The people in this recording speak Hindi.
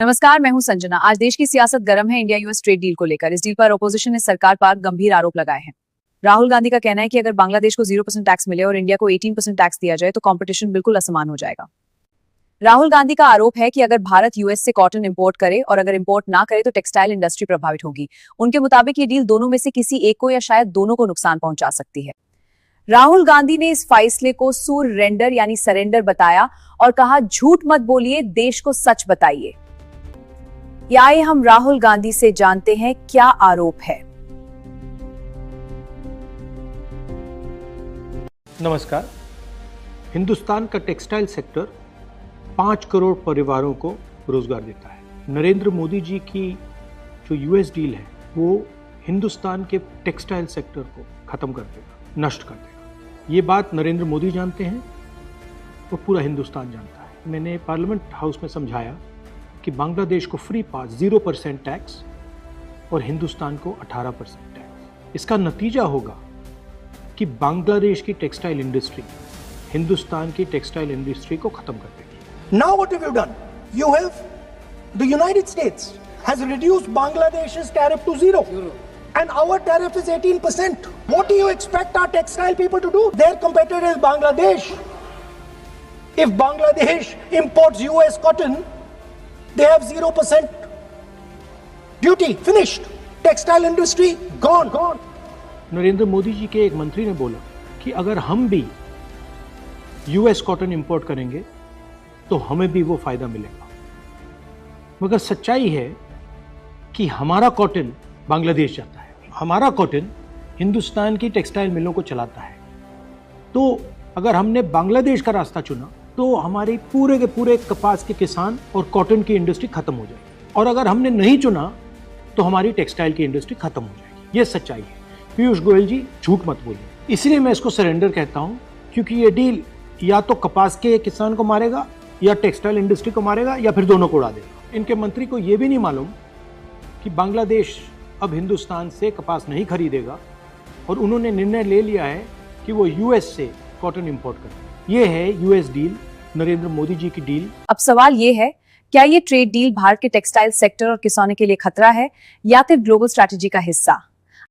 नमस्कार, मैं हूं संजना। आज देश की सियासत गर्म है इंडिया यूएस ट्रेड डील को लेकर। इस डील पर अपोजिशन ने सरकार पर गंभीर आरोप लगाए हैं। राहुल गांधी का कहना है कि अगर बांग्लादेश को 0% टैक्स मिले और इंडिया को 18% टैक्स दिया जाए तो कंपटीशन बिल्कुल असमान हो जाएगा। राहुल गांधी का आरोप है कि अगर भारत यूएस से कॉटन इंपोर्ट करे और अगर इंपोर्ट ना करे तो टेक्सटाइल इंडस्ट्री प्रभावित होगी। उनके मुताबिक ये डील दोनों में से किसी एक को या शायद दोनों को नुकसान पहुंचा सकती है। राहुल गांधी ने इस फैसले को सुरेंडर यानी सरेंडर बताया और कहा, झूठ मत बोलिए, देश को सच बताइए। आइए हम राहुल गांधी से जानते हैं क्या आरोप है। नमस्कार। हिंदुस्तान का टेक्सटाइल सेक्टर 5 करोड़ परिवारों को रोजगार देता है। नरेंद्र मोदी जी की जो यूएस डील है वो हिंदुस्तान के टेक्सटाइल सेक्टर को खत्म कर देगा, नष्ट कर देगा। ये बात नरेंद्र मोदी जानते हैं और पूरा हिंदुस्तान जानता है। मैंने पार्लियामेंट हाउस में समझाया कि बांग्लादेश को फ्री पास 0% टैक्स और हिंदुस्तान को 18% टैक्स। इसका नतीजा होगा कि बांग्लादेश की टेक्सटाइल इंडस्ट्री हिंदुस्तान की टेक्सटाइल इंडस्ट्री को खत्म कर देगी। Now what have you done? You have the United States has reduced Bangladesh's tariff to zero. And our tariff is 18%. What do you expect our textile people to do? Their competitor is Bangladesh. If Bangladesh imports US cotton, they have 0% duty. Finished. Textile industry gone. Narendra Modi ji के एक मंत्री ने बोला कि अगर हम भी यूएस कॉटन इंपोर्ट करेंगे तो हमें भी वो फायदा मिलेगा। मगर सच्चाई है कि हमारा कॉटन बांग्लादेश जाता है, हमारा कॉटन हिंदुस्तान की टेक्सटाइल मिलों को चलाता है। तो अगर हमने बांग्लादेश का रास्ता चुना तो हमारे पूरे के पूरे कपास के किसान और कॉटन की इंडस्ट्री खत्म हो जाएगी, और अगर हमने नहीं चुना तो हमारी टेक्सटाइल की इंडस्ट्री खत्म हो जाएगी। ये सच्चाई है। पीयूष गोयल जी, झूठ मत बोलिए। इसलिए मैं इसको सरेंडर कहता हूं, क्योंकि ये डील या तो कपास के किसान को मारेगा या टेक्सटाइल इंडस्ट्री को मारेगा या फिर दोनों को उड़ा देगा। इनके मंत्री को यह भी नहीं मालूम कि बांग्लादेश अब हिंदुस्तान से कपास नहीं खरीदेगा और उन्होंने निर्णय ले लिया है कि वो यूएस से कॉटन इंपोर्ट करें। ये है यूएस डील, नरेंद्र मोदी जी की डील। अब सवाल ये है, क्या ये ट्रेड डील भारत के टेक्सटाइल सेक्टर और किसानों के लिए खतरा है या फिर ग्लोबल स्ट्रैटेजी का हिस्सा?